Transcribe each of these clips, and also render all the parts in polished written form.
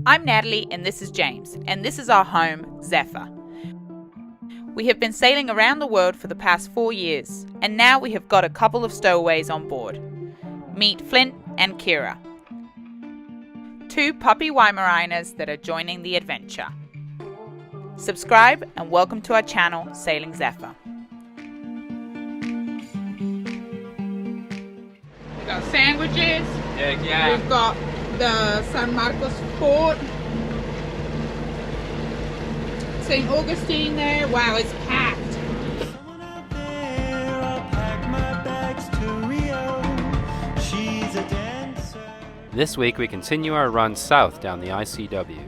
I'm Natalie and this is James, and this is our home, Zephyr. We have been sailing around the world for the past 4 years, and now we have got a couple of stowaways on board. Meet Flint and Kira, 2 puppy Weimaraners that are joining the adventure. Subscribe and welcome to our channel, Sailing Zephyr. We've got sandwiches. Yeah. We've got the San Marcos Fort. St. Augustine there. Wow, it's packed. This week we continue our run south down the ICW.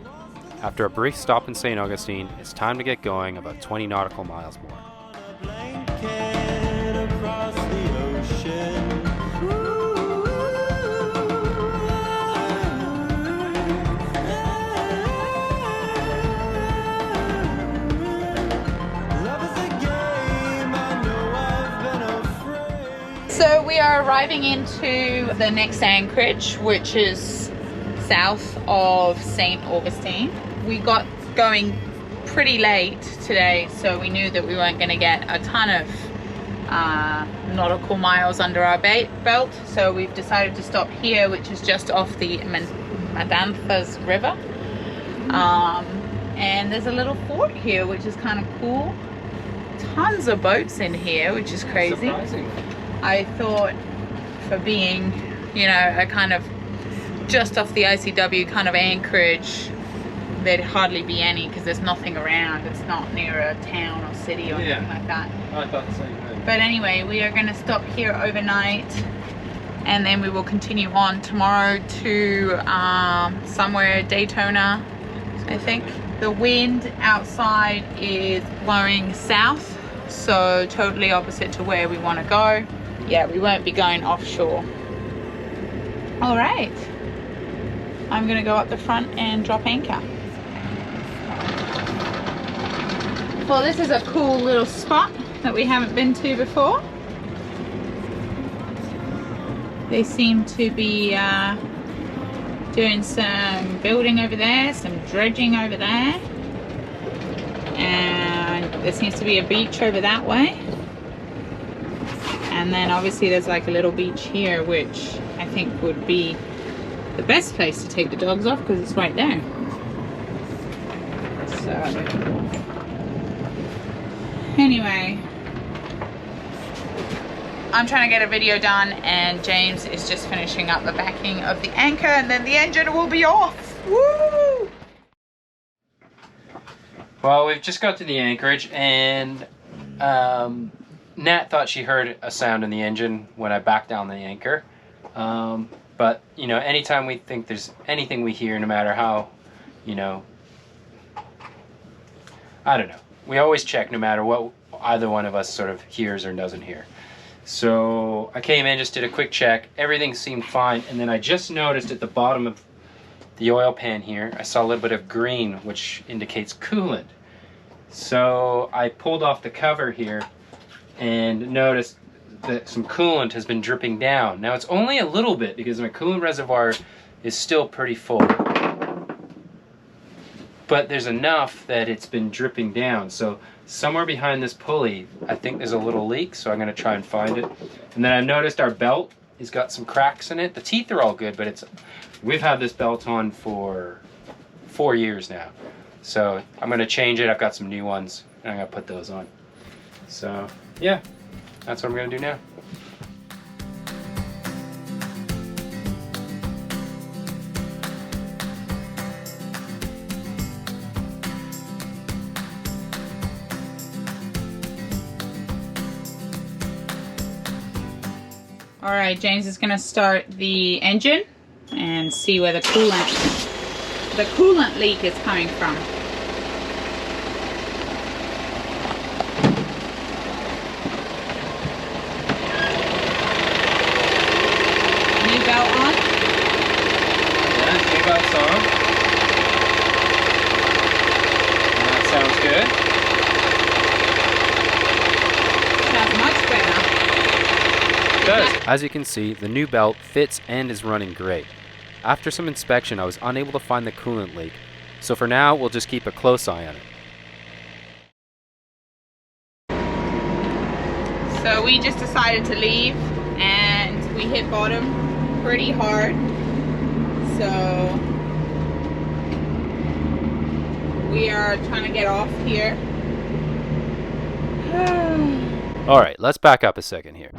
After a brief stop in St. Augustine, it's time to get going about 20 nautical miles more. So we are arriving into the next anchorage, which is south of St. Augustine. We got going pretty late today, so we knew that we weren't going to get a ton of nautical miles under our belt. So we've decided to stop here, which is just off the Misadventures River. And there's a little fort here, which is kind of cool. Tons of boats in here, which is crazy. Surprising. I thought for being, you know, a kind of just off the ICW kind of anchorage, there'd hardly be any because there's nothing around. It's not near a town or city or anything like that. I thought the same thing. But anyway, we are going to stop here overnight and then we will continue on tomorrow to somewhere Daytona, I think. The wind outside is blowing south, so totally opposite to where we want to go. Yeah, we won't be going offshore. All right, I'm gonna go up the front and drop anchor. Well, this is a cool little spot that we haven't been to before. They seem to be doing some building over there, some dredging over there, and there seems to be a beach over that way. And then obviously there's like a little beach here, which I think would be the best place to take the dogs off because it's right there. So anyway, I'm trying to get a video done and James is just finishing up the backing of the anchor and then the engine will be off. Woo! Well, we've just got to the anchorage and Nat thought she heard a sound in the engine when I backed down the anchor. But, you know, anytime we think there's anything we hear, no matter how, you know, I don't know. We always check no matter what either one of us sort of hears or doesn't hear. So I came in, just did a quick check. Everything seemed fine. And then I just noticed at the bottom of the oil pan here, I saw a little bit of green, which indicates coolant. So I pulled off the cover here and noticed that some coolant has been dripping down. Now it's only a little bit because my coolant reservoir is still pretty full. But there's enough that it's been dripping down. So somewhere behind this pulley, I think there's a little leak, so I'm gonna try and find it. And then I noticed our belt has got some cracks in it. The teeth are all good, but we've had this belt on for 4 years now. So I'm gonna change it. I've got some new ones and I'm gonna put those on. So yeah, that's what I'm gonna do now. All right, James is gonna start the engine and see where the coolant leak is coming from. New belt on? Yeah, new belt's on. That sounds good. Sounds much better. It does. As you can see, the new belt fits and is running great. After some inspection, I was unable to find the coolant leak, so for now, we'll just keep a close eye on it. So we just decided to leave and we hit bottom pretty hard. So we are trying to get off here. Alright, let's back up a second here.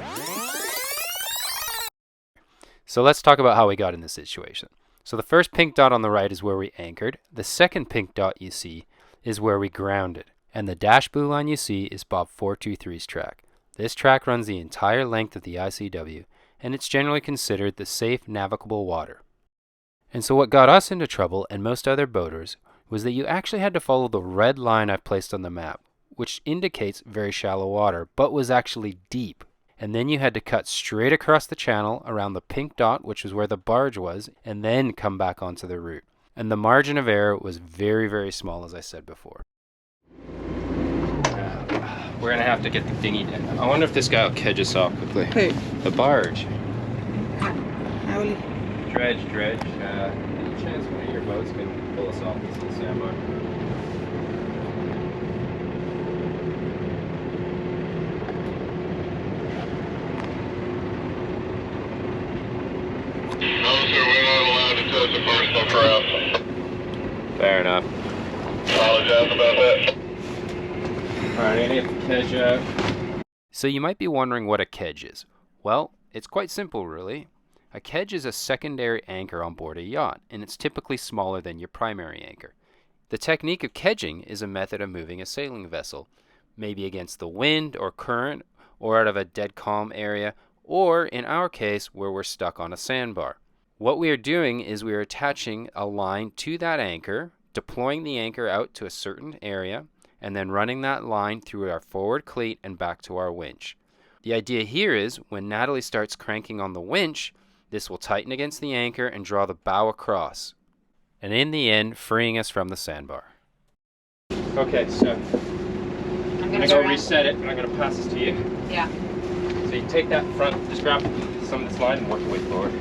So let's talk about how we got in this situation. So the first pink dot on the right is where we anchored. The second pink dot you see is where we grounded. And the dash blue line you see is Bob 423's track. This track runs the entire length of the ICW, and it's generally considered the safe navigable water. And so what got us into trouble, and most other boaters, was that you actually had to follow the red line I've placed on the map, which indicates very shallow water, but was actually deep. And then you had to cut straight across the channel around the pink dot, which was where the barge was, and then come back onto the route. And the margin of error was very, very small, as I said before. We're going to have to get the dinghy down. I wonder if this guy will kedge us off quickly. Who? The barge. How will he? Dredge. Any chance one of your boats can pull us off this little sandbar? No, sir, we're not allowed to touch a personal craft. Fair enough. Apologize about that. Alright, I need to kedge out. So you might be wondering what a kedge is. Well, it's quite simple really. A kedge is a secondary anchor on board a yacht, and it's typically smaller than your primary anchor. The technique of kedging is a method of moving a sailing vessel, maybe against the wind or current, or out of a dead calm area, or in our case, where we're stuck on a sandbar. What we are doing is we are attaching a line to that anchor, deploying the anchor out to a certain area, and then running that line through our forward cleat and back to our winch. The idea here is when Natalie starts cranking on the winch, this will tighten against the anchor and draw the bow across, and in the end, freeing us from the sandbar. Okay, so I'm going to go reset it. I'm going to pass this to you. Yeah. So you take that front, just grab some of this line and work your way forward.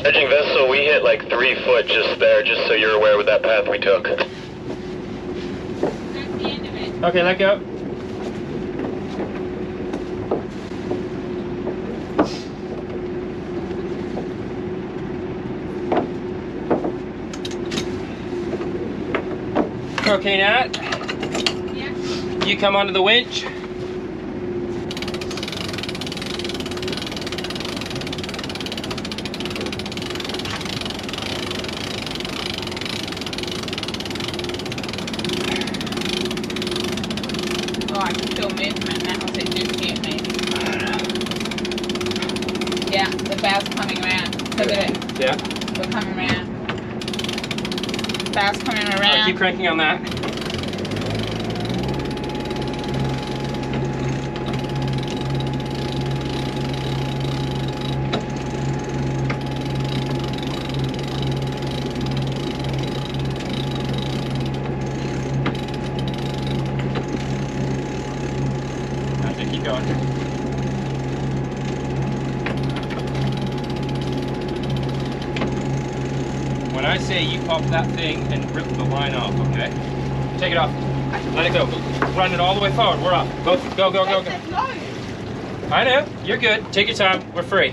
Edging vessel, we hit like 3 foot just there, just so you're aware with that path we took. That's the end of it. Okay, let go. Okay, Nat. Yeah. You come onto the winch. Oh, I can feel movement now as it just hit me. Yeah, the bow's coming around. Look at it. Yeah. We're coming around. Bow's coming around. Right, keep cranking on that. That's it, keep going. When I say you pop that thing and rip the line off, okay? Take it off. Let it go. Run it all the way forward. We're off. Go, go, go, go, go. I know. You're good. Take your time. We're free.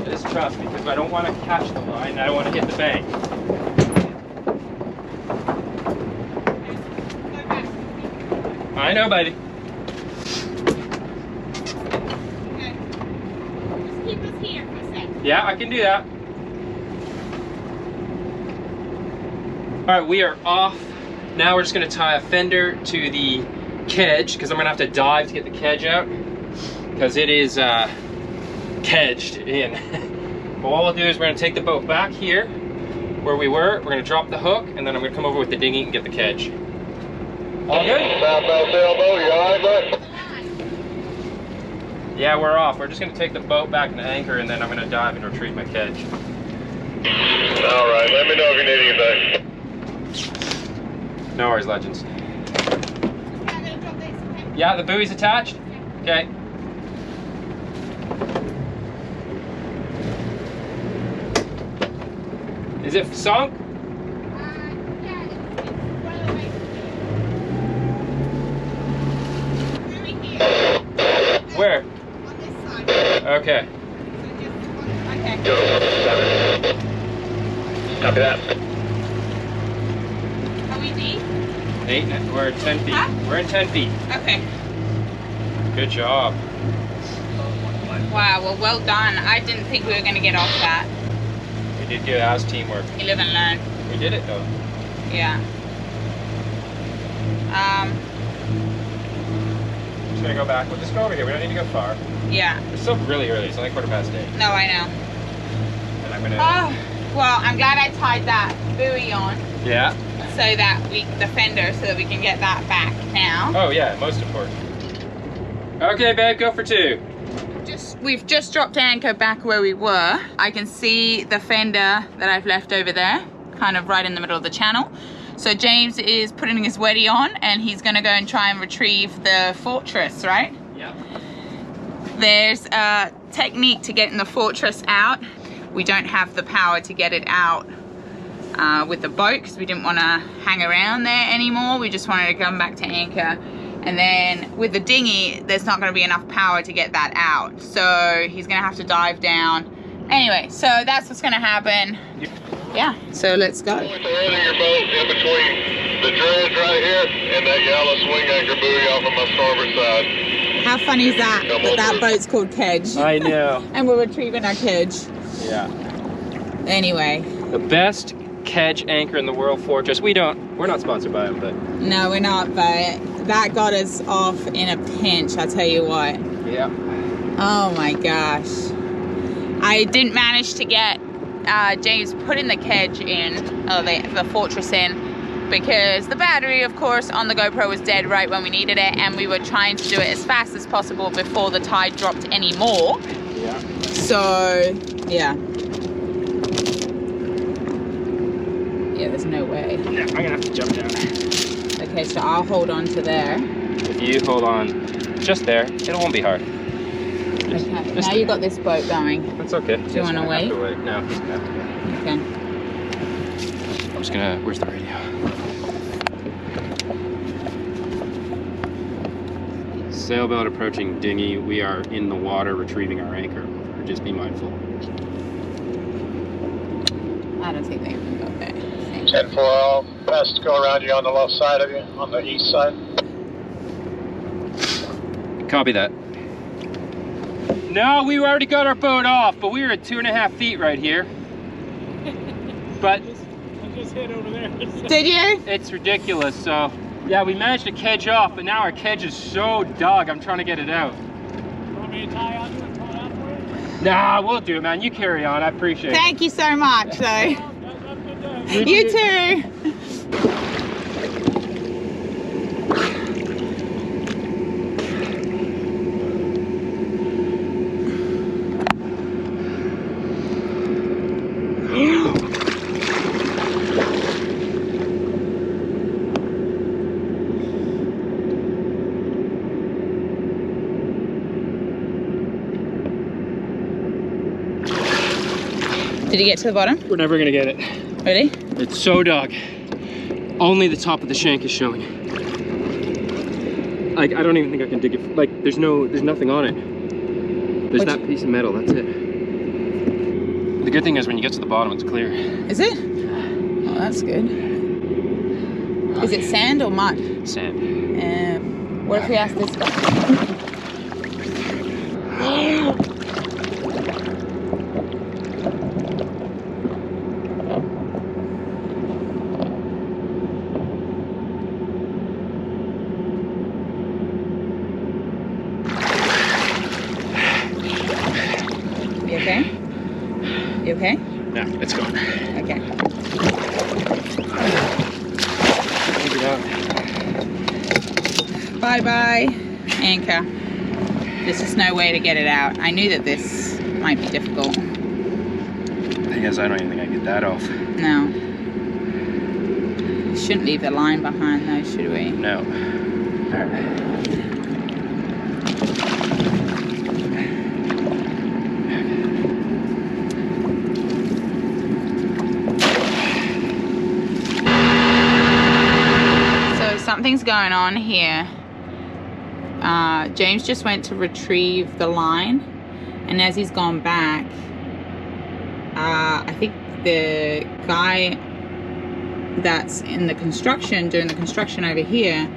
Just trust me, because I don't want to catch the line. I don't want to hit the bank. I know, baby. Okay. Just keep us here for a sec. Yeah, I can do that. All right, we are off. Now we're just gonna tie a fender to the kedge, because I'm gonna have to dive to get the kedge out, because it is kedged in. But what we'll do is we're gonna take the boat back here, where we were. We're gonna drop the hook, and then I'm gonna come over with the dinghy and get the kedge. All good? Southbound sailboat, you alright, bud? Yeah, we're off. We're just gonna take the boat back and anchor, and then I'm gonna dive and retrieve my kedge. Alright, let me know if you need anything. No worries, legends. Yeah, the buoy's attached? Okay. Is it sunk? Where? On this side. Okay. Okay. Go, 7. Copy that. Are we deep? 8, we're at 10 feet. Huh? We're in 10 feet. Okay. Good job. Wow, well done. I didn't think we were going to get off that. We did good as teamwork. You live and learn. We did it though. Yeah. Just gonna go back. We'll just go over here. We don't need to go far. Yeah. It's still really early. It's only 8:15. No, I know. And I'm gonna. Oh, well, I'm glad I tied that buoy on Yeah. so that the fender, so that we can get that back now. Oh yeah, most important. Okay, babe, go for 2. We've just dropped anchor back where we were. I can see the fender that I've left over there, kind of right in the middle of the channel. So James is putting his weddy on, and he's gonna go and try and retrieve the fortress, right? Yeah. There's a technique to getting the fortress out. We don't have the power to get it out with the boat because we didn't want to hang around there anymore. We just wanted to come back to anchor. And then with the dinghy, there's not going to be enough power to get that out. So he's going to have to dive down. Anyway, so that's what's going to happen. Yeah, so let's go. Holding your boat in between the dredge right here and that yellow swing anchor buoy off of my starboard side. How funny is that? That boat's called Kedge. I know. And we're retrieving our Kedge. Yeah. Anyway. The best kedge anchor in the world, Fortress. We're not sponsored by them, but. No, we're not, but that got us off in a pinch, I'll tell you what. Yeah. Oh my gosh. I didn't manage to get James putting the kedge in, or the fortress in, because the battery, of course, on the GoPro was dead right when we needed it, and we were trying to do it as fast as possible before the tide dropped any more. Yeah. So, yeah. Yeah, there's no way. Yeah, I'm gonna have to jump down. Okay, so I'll hold on to there. If you hold on just there, it won't be hard. Okay, now you got this boat going. That's okay. Do you want to wait? No, he's gonna have to wait. Okay. I'm just gonna, where's the radio? Sailboat approaching dinghy. We are in the water retrieving our anchor. Just be mindful. I don't think they can go there. 10-4 all. Best to go around you on the left side of you, on the east side. Copy that. No, we already got our boat off, but we were at 2.5 feet right here. But I just hit over there. Did you? it's ridiculous. So yeah, we managed to kedge off, but now our kedge is so dug. I'm trying to get it out. Want me to tie out and pull it out for you? Nah, we'll do it, man. You carry on. I appreciate it. Thank you so much. So. Have a good day. You too. Did you get to the bottom? We're never gonna get it. Ready? It's so dug. Only the top of the shank is showing. Like, I don't even think I can dig it. Like, there's nothing on it. There's that piece of metal, that's it. The good thing is when you get to the bottom, it's clear. Is it? Oh, that's good. Is it sand or mud? Sand. What if we ask this guy? You okay? You okay? No, it's gone. Okay. Take it out. Bye-bye, anchor. There's just no way to get it out. I knew that this might be difficult. I guess I don't even think I can get that off. No. We shouldn't leave the line behind though, should we? No. Alright. So something's going on here. James just went to retrieve the line, and as he's gone back, I think the guy that's in the construction, doing the construction over here,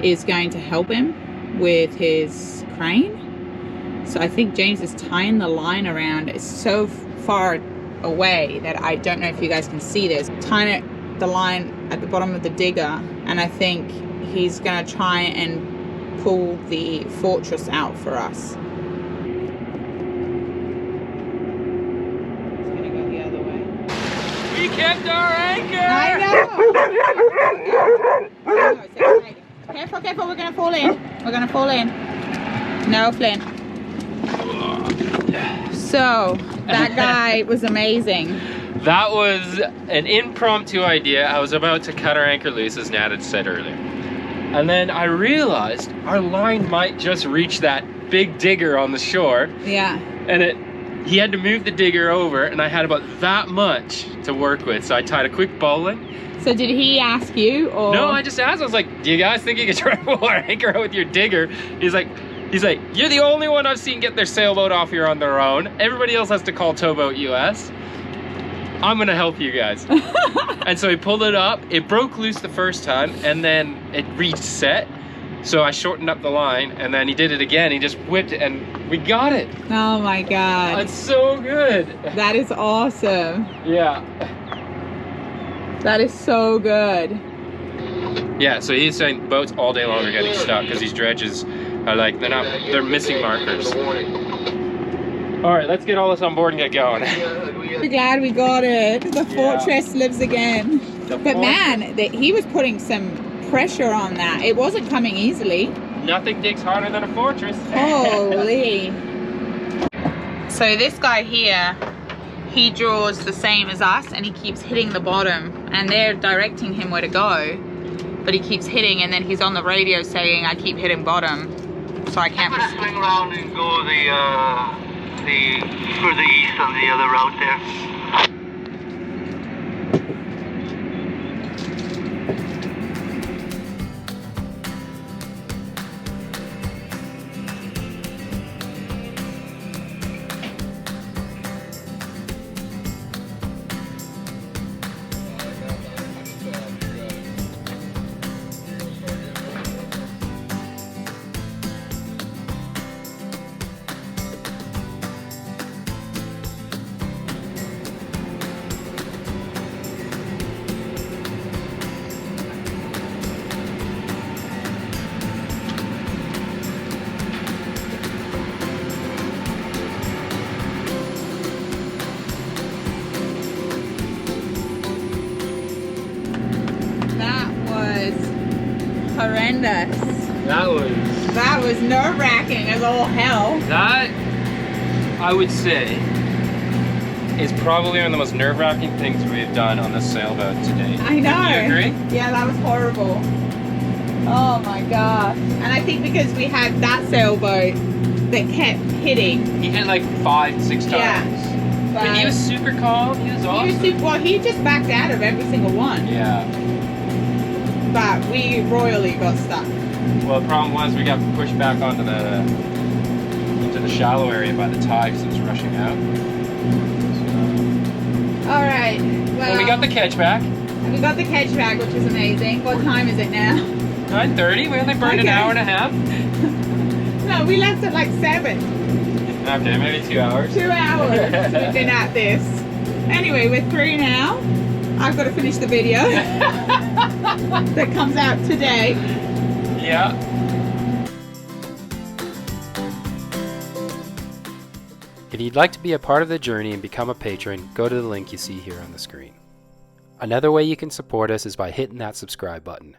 is going to help him with his crane. So I think James is tying the line around. It's so far away that I don't know if you guys can see this. Tying the line at the bottom of the digger, and I think he's gonna try and pull the fortress out for us. We kept our anchor! I know! It's exciting. Careful, careful, we're gonna fall in. We're gonna fall in. No, Flint. So, that guy was amazing. That was an impromptu idea. I was about to cut our anchor loose, as Nat had said earlier. And then I realized our line might just reach that big digger on the shore. Yeah. And he had to move the digger over, and I had about that much to work with. So I tied a quick bowline. So did he ask you, or? No, I just asked. I was like, do you guys think you could try to pull our anchor out with your digger? He's like, you're the only one I've seen get their sailboat off here on their own. Everybody else has to call Towboat US. I'm gonna help you guys. And so he pulled it up. It broke loose the first time, and then it reset. So I shortened up the line, and then he did it again. He just whipped it, and we got it. Oh my God. That's so good. That is awesome. Yeah. That is so good. Yeah, so he's saying boats all day long are getting stuck because these dredges are like, they're missing markers. All right, let's get all this on board and get going. We're glad we got it. The fortress lives again. But man, he was putting some pressure on that. It wasn't coming easily. Nothing digs harder than a fortress. Holy. So this guy here, he draws the same as us, and he keeps hitting the bottom, and they're directing him where to go, but he keeps hitting, and then he's on the radio saying, I keep hitting bottom, so I can't swing around and go further east on the other route there. Horrendous. That was nerve-wracking as all hell. That, I would say, is probably one of the most nerve-wracking things we've done on this sailboat today. I know. Do you agree? Yeah, that was horrible. Oh my gosh. And I think because we had that sailboat that kept hitting. He hit like 5-6 times. Yeah. But he was super calm. He was awesome. Well, he just backed out of every single one. Yeah. But we royally got stuck. Well, the problem was we got pushed back into the shallow area by the tide because it was rushing out. So. All right. Well, we got the kedge back. And we got the kedge back, which is amazing. What time is it now? 9:30. We only burned an hour and a half. No, we left at like 7. Okay, maybe 2 hours. 2 hours we've been at this. Anyway, we're through now. I've got to finish the video that comes out today. Yeah. If you'd like to be a part of the journey and become a patron, go to the link you see here on the screen. Another way you can support us is by hitting that subscribe button.